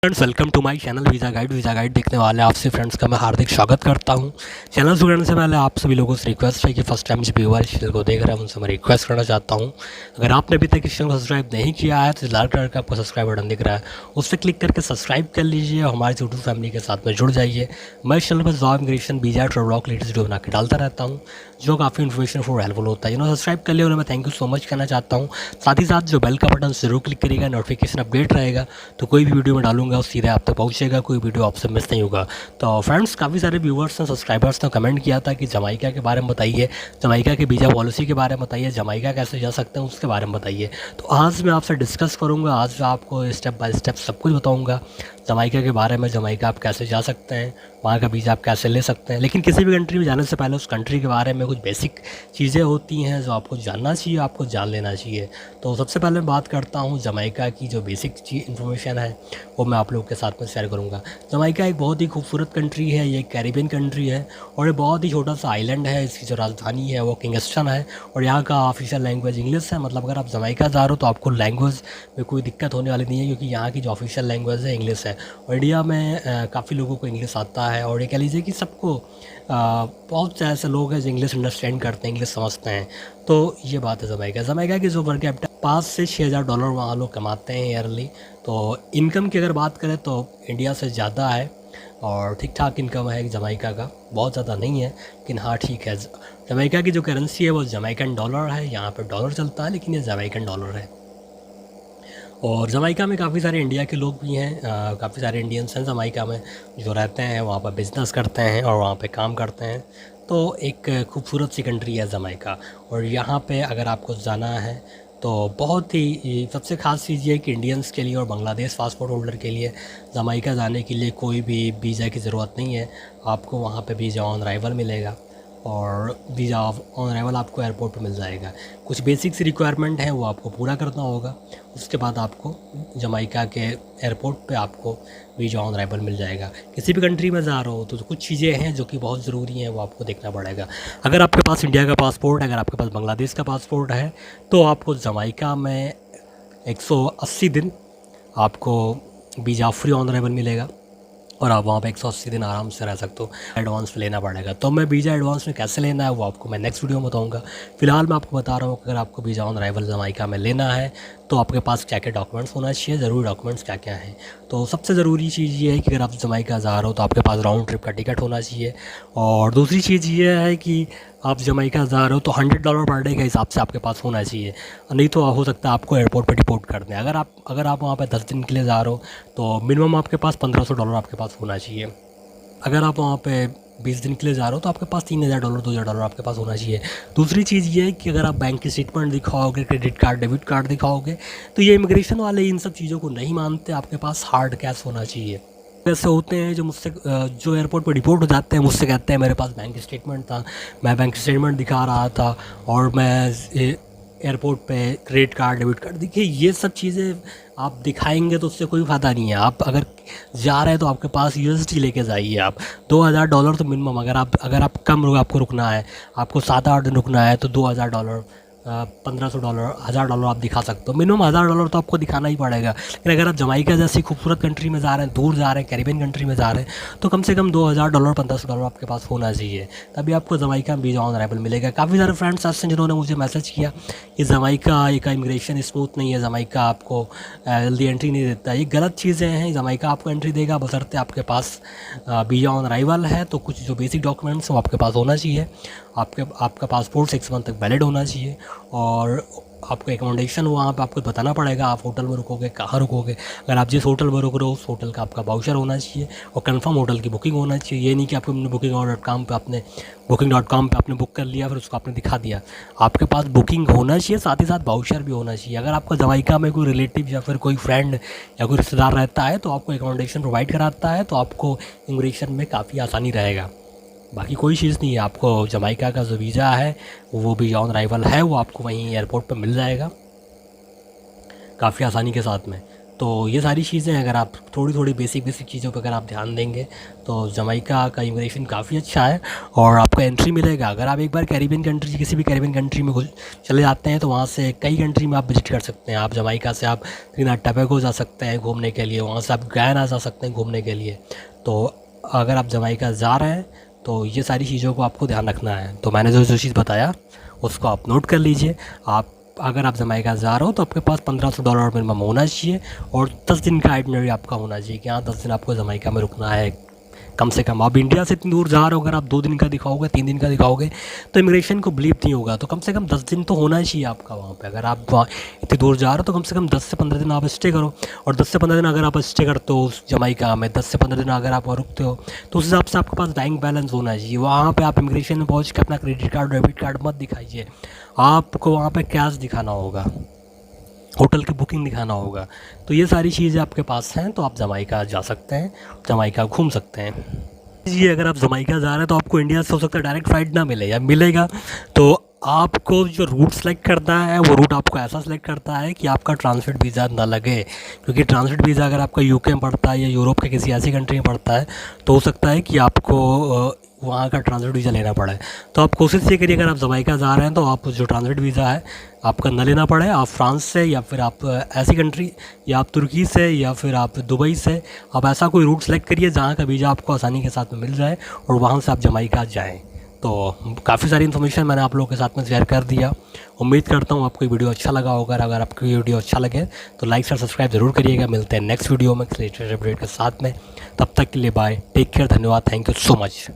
Friends, welcome to my channel visa guide देखने वाले आप सभी फ्रेंड्स का मैं हार्दिक स्वागत करता हूं। चैनल शुरू करने से पहले आप सभी लोगों से रिक्वेस्ट है कि फर्स्ट टाइम जो व्यूअर इस चैनल को देख रहे हैं उनसे मैं रिक्वेस्ट करना चाहता हूं, अगर आपने अभी तक इस चैनल को सब्सक्राइब नहीं किया है तो लाल कलर का आपको सब्सक्राइब बटन दिख रहा है, उस पर क्लिक करके सब्सक्राइब कर लीजिए और हमारे यूट्यूब फैमिली के साथ में जुड़ जाइए। मैं इस चैनल पर job immigration visa travel latest video बना के डालता रहता हूँ जो काफ़ी इन्फॉर्मेशन फॉर हेल्पफुल होता है। सब्सक्राइब कर लिया और मैं थैंक यू सो मच करना चाहता हूँ। साथ ही साथ जो बेल का बटन जरूर क्लिक करिएगा, नोटिफिकेशन अपडेट रहेगा तो कोई भी वीडियो में डालूंगा और सीधे आप तक पहुँचेगा, कोई वीडियो आपसे मिस नहीं होगा। तो फ्रेंड्स, काफ़ी सारे व्यूवर्स ने सब्सक्राइबर्स ने कमेंट किया था कि जमाइका के बारे में बताइए, जमाइका की वीज़ा पॉलिसी के बारे में बताइए, जमाइका कैसे जा सकते हैं उसके बारे में बताइए। तो आज मैं आपसे डिस्कस करूँगा, आज मैं आपको स्टेप बाय स्टेप सब कुछ बताऊँगा जमाइका के बारे में। जमाइका आप कैसे जा सकते हैं, वहाँ का वीज़ा आप कैसे ले सकते हैं। लेकिन किसी भी कंट्री में जाने से पहले उस कंट्री के बारे में कुछ बेसिक चीज़ें होती हैं जो आपको जानना चाहिए, आपको जान लेना चाहिए। तो सबसे पहले मैं बात करता हूँ जमाइका की जो बेसिक इन्फॉर्मेशन है वो मैं आप लोगों के साथ में शेयर करूँगा। जमाइका एक बहुत ही खूबसूरत कंट्री है, ये एक कैरिबियन कंट्री है और ये बहुत ही छोटा सा आइलैंड है। इसकी जो राजधानी है वो किंगस्टन है और यहाँ का ऑफिशियल लैंग्वेज इंग्लिश है। मतलब अगर आप जमाइका जा रहे हो तो आपको लैंग्वेज में कोई दिक्कत होने वाली नहीं है, क्योंकि यहाँ की जो ऑफिशियल लैंग्वेज है इंग्लिश है। और इंडिया में काफ़ी लोगों को इंग्लिश आता है और ये कह लीजिए कि सबको बहुत से ऐसे लोग हैं जो इंग्लिश अंडरस्टैंड करते हैं, इंग्लिश समझते हैं। तो ये बात है जमाइका की जो पर कैपिटा 5 से 6,000 डॉलर वहाँ लोग कमाते हैं ईयरली। तो इनकम की अगर बात करें तो इंडिया से ज़्यादा है और ठीक ठाक इनकम है जमाइका का, बहुत ज़्यादा नहीं है लेकिन हाँ ठीक है। जमाइका की जो करेंसी है वो जमाइकन डॉलर है, यहाँ पर डॉलर चलता है लेकिन ये जमाइकन डॉलर है। और जमाइका में काफ़ी सारे इंडिया के लोग भी हैं, काफ़ी सारे इंडियंस हैं जमाइका में जो रहते हैं, वहाँ पर बिज़नेस करते हैं और वहाँ पे काम करते हैं। तो एक खूबसूरत सी कंट्री है जमाइका और यहाँ पे अगर आपको जाना है तो बहुत ही सबसे ख़ास चीज़ ये है कि इंडियंस के लिए और बांग्लादेश पासपोर्ट होल्डर के लिए जमाइका जाने के लिए कोई भी वीज़ा की ज़रूरत नहीं है। आपको वहाँ पे वीज़ा ऑन अराइवल मिलेगा और वीज़ा ऑन अराइवल आपको एयरपोर्ट पर मिल जाएगा। कुछ बेसिक्स रिक्वायरमेंट हैं वो आपको पूरा करना होगा, उसके बाद आपको जमाइका के एयरपोर्ट पे आपको वीज़ा ऑन अराइवल मिल जाएगा। किसी भी कंट्री में जा रहे हो तो कुछ चीज़ें हैं जो कि बहुत ज़रूरी हैं, वो आपको देखना पड़ेगा। अगर आपके पास इंडिया का पासपोर्ट, अगर आपके पास बांग्लादेश का पासपोर्ट है तो आपको जमाइका में 180 दिन आपको वीज़ा फ्री ऑन अराइवल मिलेगा और आप वहाँ पे 180 दिन आराम से रह सकते हो। एडवांस में लेना पड़ेगा, तो मैं वीज़ा एडवांस में कैसे लेना है वो आपको मैं नेक्स्ट वीडियो में बताऊँगा। फिलहाल मैं आपको बता रहा हूँ कि अगर आपको वीज़ा ऑन अराइवल जमाइका में लेना है तो आपके पास क्या क्या डॉक्यूमेंट्स होना चाहिए, ज़रूरी डॉक्यूमेंट्स क्या क्या हैं। तो सबसे ज़रूरी चीज़ ये है कि अगर आप जमाइका जा रहे हो तो आपके पास राउंड ट्रिप का टिकट होना चाहिए। और दूसरी चीज़ ये है कि आप जमाइका जा रहे हो तो $100 पर डे के हिसाब से आपके पास होना चाहिए, नहीं तो हो सकता है आपको एयरपोर्ट पर डिपोर्ट कर दें। अगर आप वहाँ पर 10 दिन के लिए जा रहे हो तो मिनिमम आपके पास $1,500 आपके पास होना चाहिए। अगर आप वहाँ पे 20 दिन के लिए जा रहे हो तो आपके पास $3,000 $2,000 आपके पास होना चाहिए। दूसरी चीज़ ये है कि अगर आप बैंक की स्टेटमेंट दिखाओगे, क्रेडिट कार्ड, डेबिट कार्ड दिखाओगे तो ये इमिग्रेशन वाले इन सब चीज़ों को नहीं मानते, आपके पास हार्ड कैश होना चाहिए। ऐसे होते हैं जो मुझसे जो एयरपोर्ट पर डिपोर्ट हो जाते हैं, मुझसे कहते हैं मेरे पास बैंक स्टेटमेंट था, मैं बैंक स्टेटमेंट दिखा रहा था और मैं एयरपोर्ट पे क्रेडिट कार्ड, डेबिट कार्ड। देखिए ये सब चीज़ें आप दिखाएंगे तो उससे कोई फ़ायदा नहीं है। आप अगर जा रहे हैं तो आपके पास यूएसडी लेके जाइए। आप $2,000 तो मिनिमम, अगर आप कम आपको रुकना है, आपको 7-8 दिन रुकना है तो $2,000, $1,500, $1,000 आप दिखा सकते हो। मिनिमम $1,000 तो आपको दिखाना ही पड़ेगा। लेकिन अगर आप जमाइका जैसी खूबसूरत कंट्री में जा रहे हैं, दूर जा रहे हैं, कैरिबियन कंट्री में जा रहे हैं तो कम से कम $2,000, $1,500 आपके पास होना चाहिए, तभी आपको जमाइका में वीज़ा ऑन अराइवल मिलेगा। काफ़ी सारे फ्रेंड्स ऐसे हैं जिन्होंने मुझे मैसेज किया कि जमाइका का इमिग्रेशन स्मूथ नहीं है, जमाइका आपको जल्दी एंट्री नहीं देता। ये गलत चीज़ें हैं, जमाइका आपको एंट्री देगा बशर्ते आपके पास वीज़ा ऑन अराइवल है। तो कुछ जो बेसिक डॉक्यूमेंट्स हैं वो आपके पास होना चाहिए। आपका पासपोर्ट 6 मंथ तक वैलिड होना चाहिए और आपको एकोमोडेशन वहाँ पे आपको बताना पड़ेगा आप होटल में रुकोगे, कहाँ रुकोगे। अगर आप जिस होटल में रुक रहे हो उस होटल का आपका वाउचर होना चाहिए और कंफर्म होटल की बुकिंग होना चाहिए। ये नहीं कि आपको booking.com पे आपने बुक कर लिया फिर उसको आपने दिखा दिया। आपके पास बुकिंग होना चाहिए, साथ ही साथ वाउचर भी होना चाहिए। अगर आपका जमाइका में कोई रिलेटिव या फिर कोई फ्रेंड या कोई रिश्तेदार रहता है तो आपको एकोमोडेशन प्रोवाइड कराता है तो आपको इमिग्रेशन में काफ़ी आसानी रहेगा। बाकी कोई चीज़ नहीं है, आपको जमाइका का जो वीज़ा है वो वीज़ा ऑन अराइवल है वो आपको वहीं एयरपोर्ट पर मिल जाएगा काफ़ी आसानी के साथ में। तो ये सारी चीज़ें अगर आप थोड़ी थोड़ी बेसिक चीज़ों पर अगर आप ध्यान देंगे तो जमैका का इमिग्रेशन काफ़ी अच्छा है और आपको एंट्री मिलेगा। अगर आप एक बार कैरिबियन कंट्री, किसी भी कैरिबियन कंट्री में चले जाते हैं तो वहाँ से कई कंट्री में आप विजिट कर सकते हैं। आप जमैका से आप टोबैगो जा सकते हैं घूमने के लिए, वहाँ से आप गयाना जा सकते हैं घूमने के लिए। तो अगर आप जमैका जा रहे हैं तो ये सारी चीज़ों को आपको ध्यान रखना है। तो मैंने जो चीज़ बताया उसको आप नोट कर लीजिए। अगर आप जमैका जा रहे हो तो आपके पास $1500 मिनिमम होना चाहिए और 10 दिन का आइटनरी आपका होना चाहिए कि हाँ 10 दिन आपको जमैका में रुकना है कम से कम। आप इंडिया से इतनी दूर जा रहे हो, अगर आप 2 दिन का दिखाओगे, 3 दिन का दिखाओगे तो इमिग्रेशन को बिलीव नहीं होगा। तो कम से कम 10 दिन तो होना चाहिए आपका वहाँ पे। अगर आप वहाँ इतनी दूर जा रहे हो तो कम से कम 10 से 15 दिन आप स्टे करो। और 10 से 15 दिन अगर आप स्टे करते हो उस जमैका में, 10 से 15 दिन अगर आप वहाँ रुकते हो तो उस हिसाब से आपके पास बैंक बैलेंस होना चाहिए। वहाँ पर आप इमिग्रेशन में पहुँच के अपना क्रेडिट कार्ड, डेबिट कार्ड मत दिखाइए, आपको वहाँ पर कैश दिखाना होगा, होटल की बुकिंग दिखाना होगा। तो ये सारी चीज़ें आपके पास हैं तो आप जमैका जा सकते हैं, जमैका घूम सकते हैं। जी अगर आप जमैका जा रहे हैं तो आपको इंडिया से हो सकता है डायरेक्ट फ़्लाइट ना मिले, या मिलेगा तो आपको जो रूट सेलेक्ट करना है वो रूट आपको ऐसा सेलेक्ट करता है कि आपका ट्रांसिट वीज़ा ना लगे। क्योंकि ट्रांसिट वीज़ा अगर आपका यूके में पड़ता है या यूरोप के किसी ऐसी कंट्री में पड़ता है तो हो सकता है कि आपको वहाँ का ट्रांसिट वीज़ा लेना पड़े। तो आप कोशिश ये करिए अगर आप जमैका जा रहे हैं तो आप जो ट्रांसिट वीज़ा है आपका न लेना पड़े। आप फ्रांस से या फिर आप ऐसी कंट्री, या आप तुर्की से या फिर आप दुबई से, आप ऐसा कोई रूट सेलेक्ट करिए जहाँ का वीज़ा आपको आसानी के साथ में मिल जाए और वहाँ से आप जमैका जाएँ। तो काफ़ी सारी इन्फॉर्मेशन मैंने आप लोगों के साथ में शेयर कर दिया। उम्मीद करता हूँ आपको वीडियो अच्छा लगा होगा। अगर आपको ये वीडियो अच्छा लगे तो लाइक और सब्सक्राइब ज़रूर करिएगा। मिलते हैं नेक्स्ट वीडियो में लेटेस्ट अपडेट के साथ में। तब तक के लिए बाय, टेक केयर, धन्यवाद, थैंक यू सो मच।